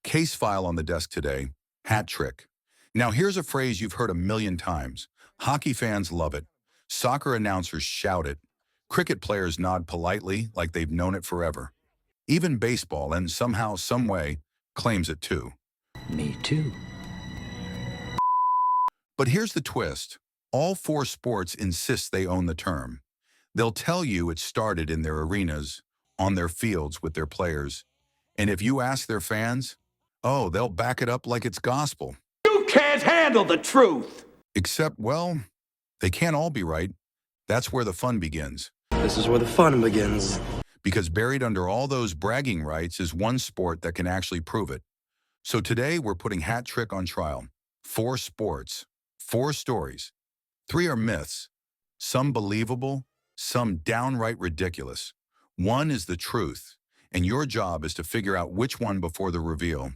Case file on the desk today, hat trick. Now here's a phrase you've heard a million times. Hockey fans love it. Soccer announcers shout it. Cricket players nod politely like they've known it forever. Even baseball, and somehow, someway, claims it too. Me too. But here's the twist. All four sports insist they own the term. They'll tell you it started in their arenas, on their fields with their players. And if you ask their fans, oh, they'll back it up like it's gospel. You can't handle the truth! Except, well, they can't all be right. That's where the fun begins. This is where the fun begins. Because buried under all those bragging rights is one sport that can actually prove it. So today we're putting Hat Trick on trial. 4 sports, 4 stories. 3 are myths, some believable, some downright ridiculous. One is the truth, and your job is to figure out which one before the reveal.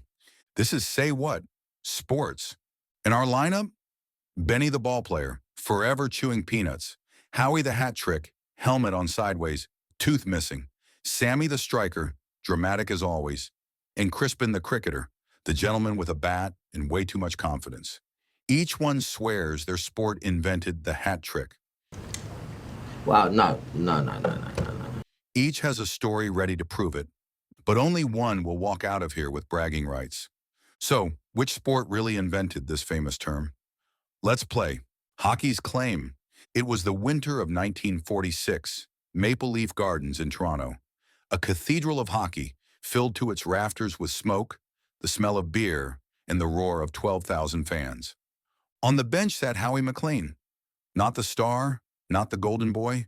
This is Say What? Sports. In our lineup, Benny the ball player, forever chewing peanuts. Howie the hat trick, helmet on sideways, tooth missing. Sammy the striker, dramatic as always. And Crispin the cricketer, the gentleman with a bat and way too much confidence. Each one swears their sport invented the hat trick. Wow, no. Each has a story ready to prove it, but only one will walk out of here with bragging rights. So, which sport really invented this famous term? Let's play. Hockey's claim. It was the winter of 1946, Maple Leaf Gardens in Toronto. A cathedral of hockey filled to its rafters with smoke, the smell of beer, and the roar of 12,000 fans. On the bench sat Howie McLean. Not the star, not the golden boy,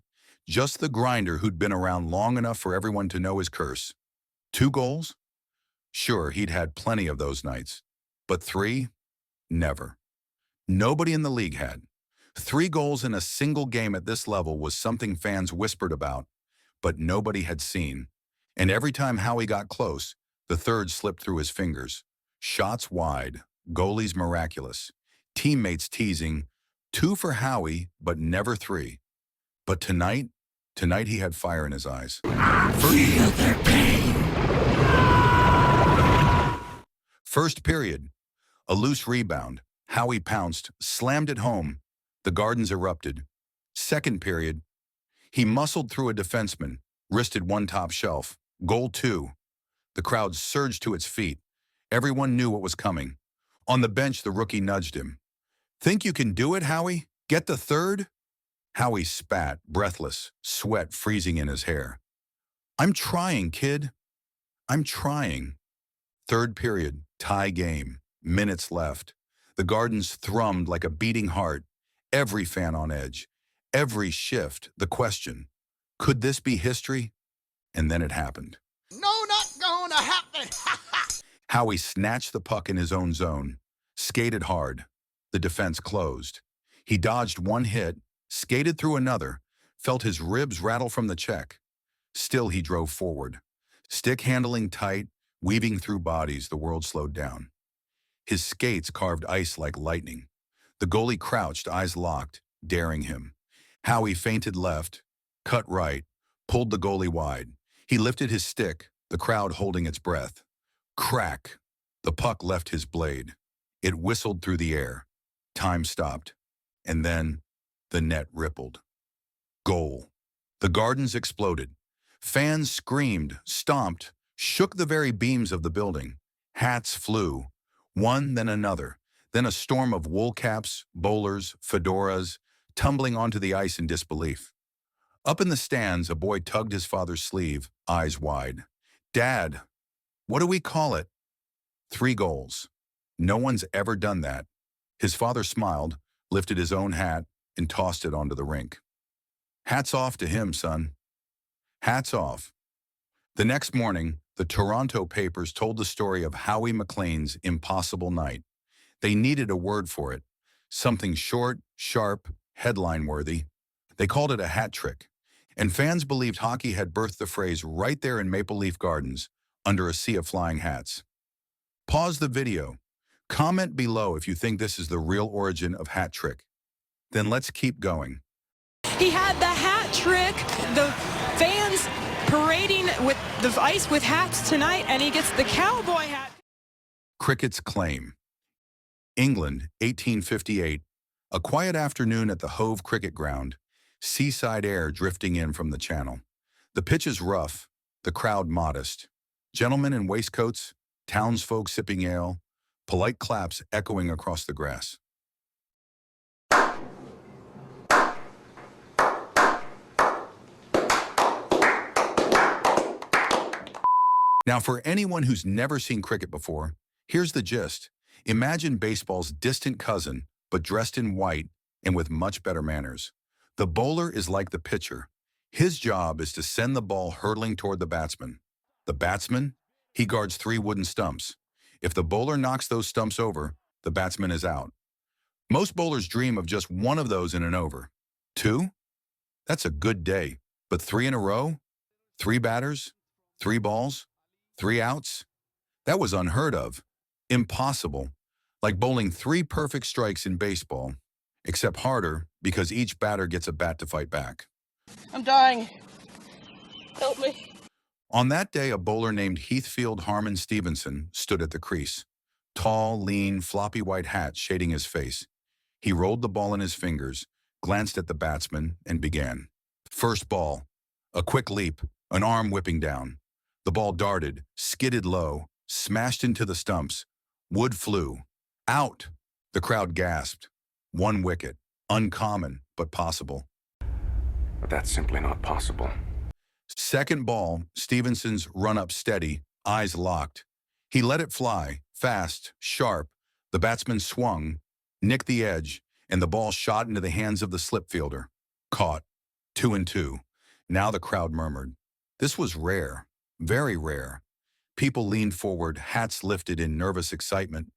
just the grinder who'd been around long enough for everyone to know his curse. 2 goals? Sure, he'd had plenty of those nights. But 3? Never. Nobody in the league had. 3 goals in a single game at this level was something fans whispered about, but nobody had seen. And every time Howie got close, the third slipped through his fingers. Shots wide, goalies miraculous, teammates teasing, 2 for Howie, but never 3. But tonight he had fire in his eyes. Feel their pain! First period, a loose rebound. Howie pounced, slammed it home. The Gardens erupted. Second period, he muscled through a defenseman, wristed one top shelf. Goal 2. The crowd surged to its feet. Everyone knew what was coming. On the bench, the rookie nudged him. Think you can do it, Howie? Get the third? Howie spat, breathless, sweat freezing in his hair. I'm trying, kid. I'm trying. Third period, tie game, minutes left. The Gardens thrummed like a beating heart, every fan on edge. Every shift, the question, could this be history? And then it happened. No, not gonna happen! Howie snatched the puck in his own zone, skated hard. The defense closed. He dodged one hit, skated through another, felt his ribs rattle from the check. Still he drove forward. Stick handling tight, weaving through bodies, the world slowed down. His skates carved ice like lightning. The goalie crouched, eyes locked, daring him. Howie feinted left, cut right, pulled the goalie wide. He lifted his stick, the crowd holding its breath. Crack! The puck left his blade. It whistled through the air. Time stopped. And then the net rippled. Goal. The Gardens exploded. Fans screamed, stomped, shook the very beams of the building. Hats flew. One, then another. Then a storm of wool caps, bowlers, fedoras, tumbling onto the ice in disbelief. Up in the stands, a boy tugged his father's sleeve, eyes wide. Dad, what do we call it? 3 goals. No one's ever done that. His father smiled, lifted his own hat, and tossed it onto the rink. Hats off to him, son. Hats off. The next morning, the Toronto papers told the story of Howie McLean's impossible night. They needed a word for it, something short, sharp, headline-worthy. They called it a hat trick, and fans believed hockey had birthed the phrase right there in Maple Leaf Gardens, under a sea of flying hats. Pause the video. Comment below if you think this is the real origin of hat trick. Then let's keep going. He had the hat trick, the fans parading with the ice with hats tonight, and he gets the cowboy hat. Cricket's claim. England, 1858. A quiet afternoon at the Hove Cricket Ground. Seaside air drifting in from the channel. The pitch is rough, the crowd modest. Gentlemen in waistcoats, townsfolk sipping ale, polite claps echoing across the grass. Now, for anyone who's never seen cricket before, here's the gist. Imagine baseball's distant cousin, but dressed in white and with much better manners. The bowler is like the pitcher. His job is to send the ball hurtling toward the batsman. The batsman, he guards 3 wooden stumps. If the bowler knocks those stumps over, the batsman is out. Most bowlers dream of just 1 of those in an over. 2? That's a good day. But 3 in a row? 3 batters? 3 balls? 3 outs? That was unheard of. Impossible. Like bowling 3 perfect strikes in baseball, except harder because each batter gets a bat to fight back. I'm dying. Help me. On that day, a bowler named Heathfield Harmon Stevenson stood at the crease. Tall, lean, floppy white hat shading his face. He rolled the ball in his fingers, glanced at the batsman, and began. First ball. A quick leap, an arm whipping down. The ball darted, skidded low, smashed into the stumps. Wood flew. Out! The crowd gasped. 1 wicket. Uncommon, but possible. But that's simply not possible. Second ball, Stevenson's run-up steady, eyes locked. He let it fly, fast, sharp. The batsman swung, nicked the edge, and the ball shot into the hands of the slip fielder. Caught. 2 and 2. Now the crowd murmured. This was rare, very rare. People leaned forward, hats lifted in nervous excitement.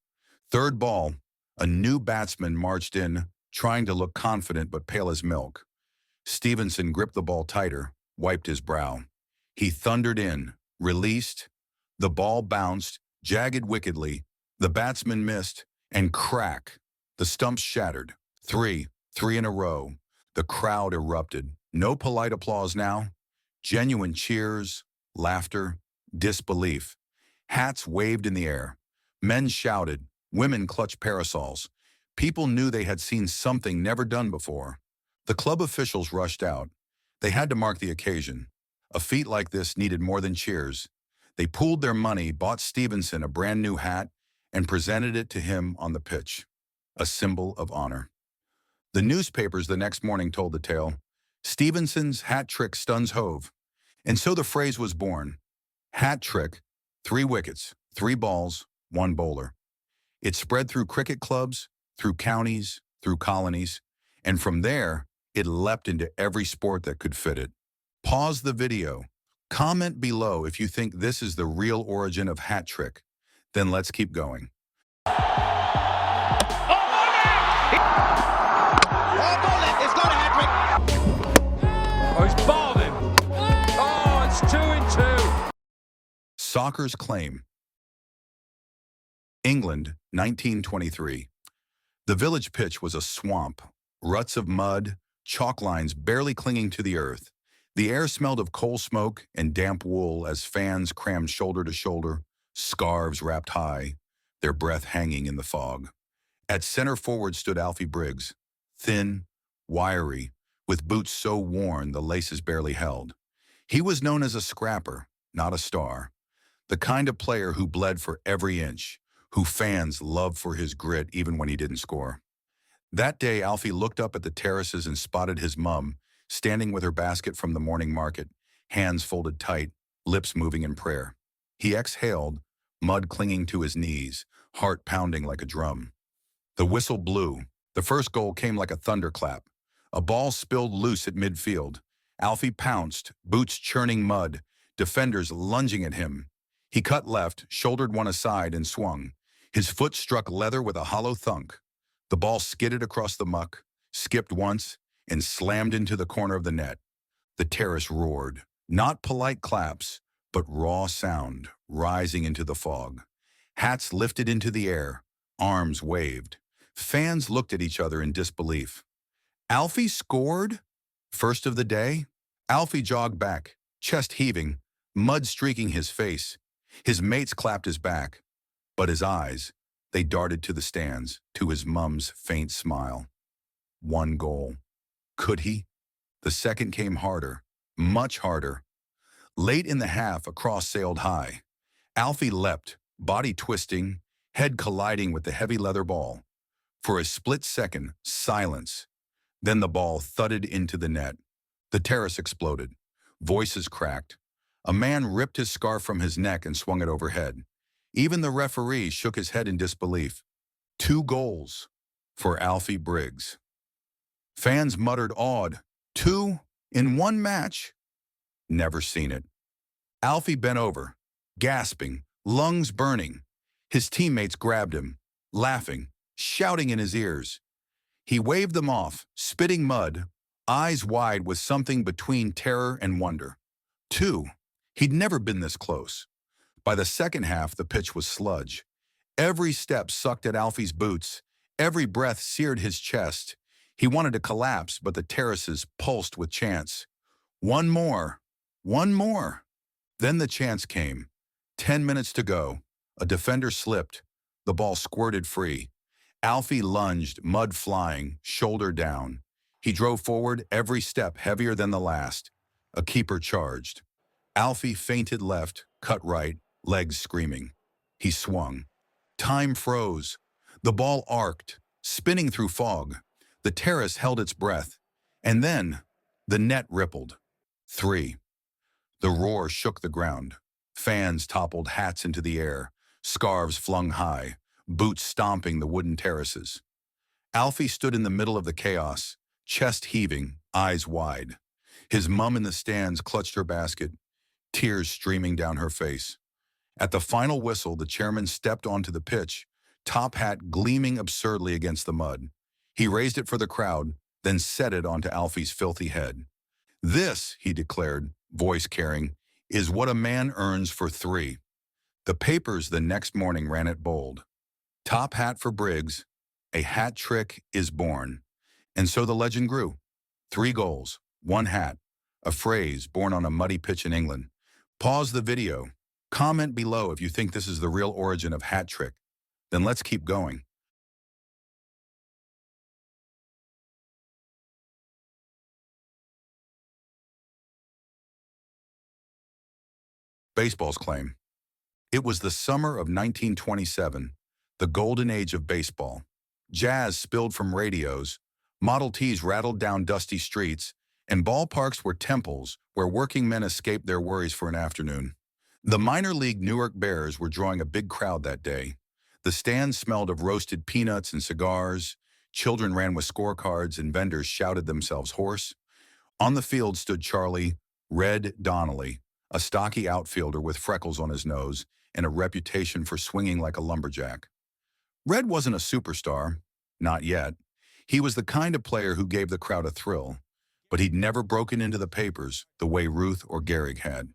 Third ball, a new batsman marched in, trying to look confident but pale as milk. Stevenson gripped the ball tighter, wiped his brow. He thundered in, released. The ball bounced, jagged wickedly. The batsman missed, and crack. The stumps shattered. 3 in a row. The crowd erupted. No polite applause now. Genuine cheers, laughter, disbelief. Hats waved in the air. Men shouted. Women clutched parasols. People knew they had seen something never done before. The club officials rushed out. They had to mark the occasion. A feat like this needed more than cheers. They pooled their money, bought Stevenson a brand new hat, and presented it to him on the pitch. A symbol of honor. The newspapers the next morning told the tale. Stevenson's hat trick stuns Hove. And so the phrase was born. Hat trick, 3 wickets, 3 balls, 1 bowler. It spread through cricket clubs, through counties, through colonies, and from there, it leapt into every sport that could fit it. Pause the video. Comment below if you think this is the real origin of hat trick. Then let's keep going. Oh, he's balling. Oh, it's 2 and 2. Soccer's claim. England, 1923. The village pitch was a swamp, ruts of mud, chalk lines barely clinging to the earth. The air smelled of coal smoke and damp wool as fans crammed shoulder to shoulder, scarves wrapped high, their breath hanging in the fog. At center forward stood Alfie Briggs, thin, wiry, with boots so worn the laces barely held. He was known as a scrapper, not a star, the kind of player who bled for every inch, who fans loved for his grit even when he didn't score. That day, Alfie looked up at the terraces and spotted his mum, standing with her basket from the morning market, hands folded tight, lips moving in prayer. He exhaled, mud clinging to his knees, heart pounding like a drum. The whistle blew. The first goal came like a thunderclap. A ball spilled loose at midfield. Alfie pounced, boots churning mud, defenders lunging at him. He cut left, shouldered one aside, and swung. His foot struck leather with a hollow thunk. The ball skidded across the muck, skipped once, and slammed into the corner of the net. The terrace roared. Not polite claps, but raw sound, rising into the fog. Hats lifted into the air, arms waved. Fans looked at each other in disbelief. Alfie scored? First of the day? Alfie jogged back, chest heaving, mud streaking his face. His mates clapped his back. But his eyes, they darted to the stands, to his mum's faint smile. 1 goal. Could he? The second came harder, much harder. Late in the half, a cross sailed high. Alfie leapt, body twisting, head colliding with the heavy leather ball. For a split second, silence. Then the ball thudded into the net. The terrace exploded. Voices cracked. A man ripped his scarf from his neck and swung it overhead. Even the referee shook his head in disbelief. 2 goals for Alfie Briggs. Fans muttered awed. 2 in 1 match? Never seen it. Alfie bent over, gasping, lungs burning. His teammates grabbed him, laughing, shouting in his ears. He waved them off, spitting mud, eyes wide with something between terror and wonder. 2. He'd never been this close. By the second half, the pitch was sludge. Every step sucked at Alfie's boots. Every breath seared his chest. He wanted to collapse, but the terraces pulsed with chance. 1 more. 1 more. Then the chance came. 10 minutes to go. A defender slipped. The ball squirted free. Alfie lunged, mud flying, shoulder down. He drove forward, every step heavier than the last. A keeper charged. Alfie feinted left, cut right, legs screaming. He swung. Time froze. The ball arced, spinning through fog. The terrace held its breath. And then, the net rippled. 3. The roar shook the ground. Fans toppled hats into the air, scarves flung high, boots stomping the wooden terraces. Alfie stood in the middle of the chaos, chest heaving, eyes wide. His mum in the stands clutched her basket, tears streaming down her face. At the final whistle, the chairman stepped onto the pitch, top hat gleaming absurdly against the mud. He raised it for the crowd, then set it onto Alfie's filthy head. "This," he declared, voice carrying, "is what a man earns for 3. The papers the next morning ran it bold. Top hat for Briggs, a hat trick is born. And so the legend grew. 3 goals, 1 hat, a phrase born on a muddy pitch in England. Pause the video. Comment below if you think this is the real origin of hat trick. Then let's keep going. Baseball's claim. It was the summer of 1927, the golden age of baseball. Jazz spilled from radios, Model Ts rattled down dusty streets, and ballparks were temples where working men escaped their worries for an afternoon. The minor league Newark Bears were drawing a big crowd that day. The stands smelled of roasted peanuts and cigars, children ran with scorecards, and vendors shouted themselves hoarse. On the field stood Charlie "Red" Donnelly, a stocky outfielder with freckles on his nose and a reputation for swinging like a lumberjack. Red wasn't a superstar, not yet. He was the kind of player who gave the crowd a thrill, but he'd never broken into the papers the way Ruth or Gehrig had.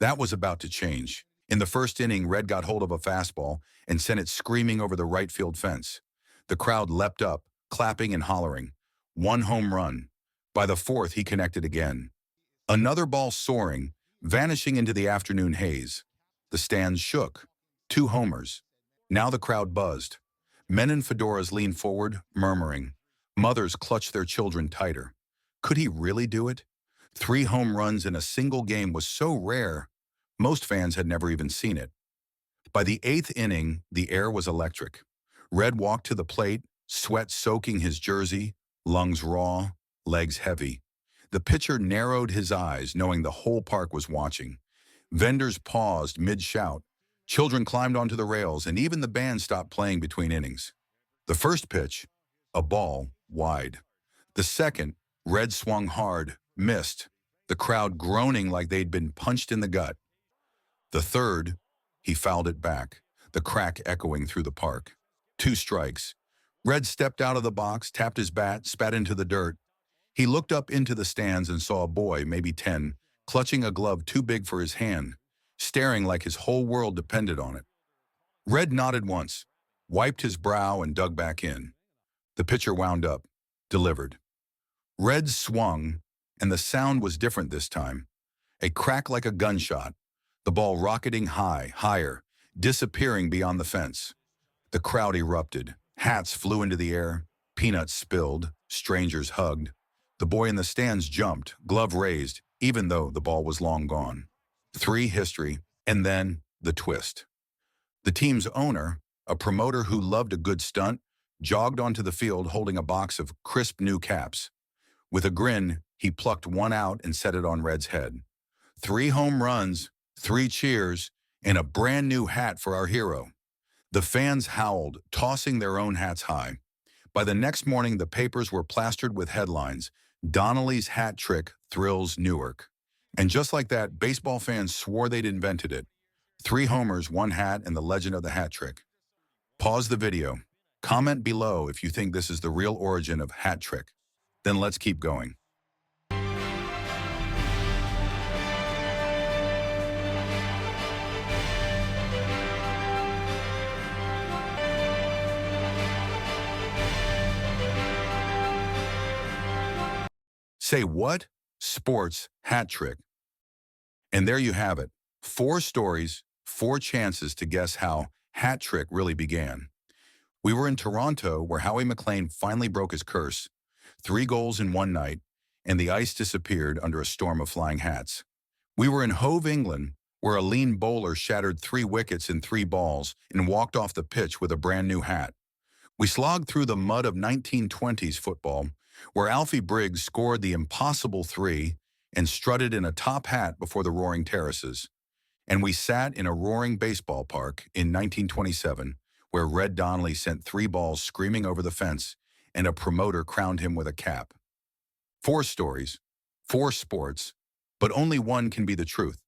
That was about to change. In the first inning, Red got hold of a fastball and sent it screaming over the right field fence. The crowd leapt up, clapping and hollering. 1 home run. By the 4th, he connected again. Another ball soaring, vanishing into the afternoon haze. The stands shook. 2 homers. Now the crowd buzzed. Men in fedoras leaned forward, murmuring. Mothers clutched their children tighter. Could he really do it? 3 home runs in a single game was so rare, most fans had never even seen it. By the 8th inning, the air was electric. Red walked to the plate, sweat soaking his jersey, lungs raw, legs heavy. The pitcher narrowed his eyes, knowing the whole park was watching. Vendors paused mid-shout. Children climbed onto the rails, and even the band stopped playing between innings. The first pitch, a ball, wide. The second, Red swung hard, missed, the crowd groaning like they'd been punched in the gut. The third, he fouled it back, the crack echoing through the park. 2 strikes. Red stepped out of the box, tapped his bat, spat into the dirt. He looked up into the stands and saw a boy, maybe 10, clutching a glove too big for his hand, staring like his whole world depended on it. Red nodded once, wiped his brow, and dug back in. The pitcher wound up, delivered. Red swung, and the sound was different this time. A crack like a gunshot, the ball rocketing high, higher, disappearing beyond the fence. The crowd erupted. Hats flew into the air. Peanuts spilled. Strangers hugged. The boy in the stands jumped, glove raised, even though the ball was long gone. 3 history, and then the twist. The team's owner, a promoter who loved a good stunt, jogged onto the field holding a box of crisp new caps. With a grin, he plucked one out and set it on Red's head. 3 home runs, 3 cheers, and a brand new hat for our hero. The fans howled, tossing their own hats high. By the next morning, the papers were plastered with headlines, "Donnelly's hat trick thrills Newark." And just like that, baseball fans swore they'd invented it. 3 homers, 1 hat, and the legend of the hat trick. Pause the video. Comment below if you think this is the real origin of hat trick. Then let's keep going. Say what? Sports hat trick. And there you have it. 4 stories, 4 chances to guess how hat trick really began. We were in Toronto, where Howie McLean finally broke his curse. 3 goals in one night, and the ice disappeared under a storm of flying hats. We were in Hove, England, where a lean bowler shattered 3 wickets in 3 balls and walked off the pitch with a brand new hat. We slogged through the mud of 1920s football, where Alfie Briggs scored the impossible 3 and strutted in a top hat before the roaring terraces. And we sat in a roaring baseball park in 1927, where Red Donnelly sent 3 balls screaming over the fence, and a promoter crowned him with a cap. 4 stories, 4 sports, but only one can be the truth.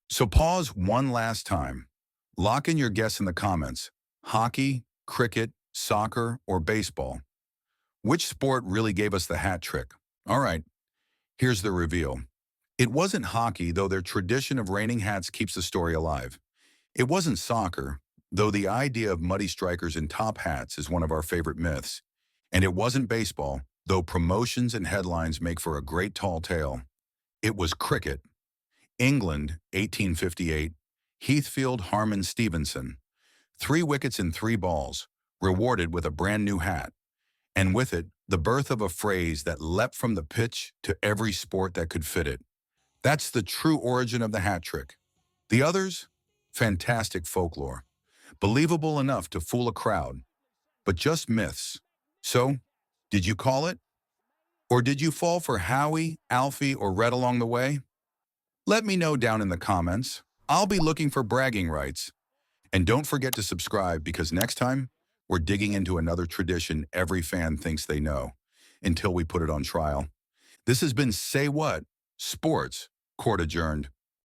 So pause one last time. Lock in your guess in the comments. Hockey, cricket, soccer, or baseball. Which sport really gave us the hat trick? All right, here's the reveal. It wasn't hockey, though their tradition of raining hats keeps the story alive. It wasn't soccer, though the idea of muddy strikers in top hats is one of our favorite myths. And it wasn't baseball, though promotions and headlines make for a great tall tale. It was cricket. England, 1858, Heathfield Harmon Stevenson. 3 wickets in 3 balls, rewarded with a brand new hat. And with it, the birth of a phrase that leapt from the pitch to every sport that could fit it. That's the true origin of the hat trick. The others? Fantastic folklore. Believable enough to fool a crowd, but just myths. So, did you call it? Or did you fall for Howie, Alfie, or Red along the way? Let me know down in the comments. I'll be looking for bragging rights. And don't forget to subscribe, because next time, we're digging into another tradition every fan thinks they know, until we put it on trial. This has been Say What? Sports. Court adjourned.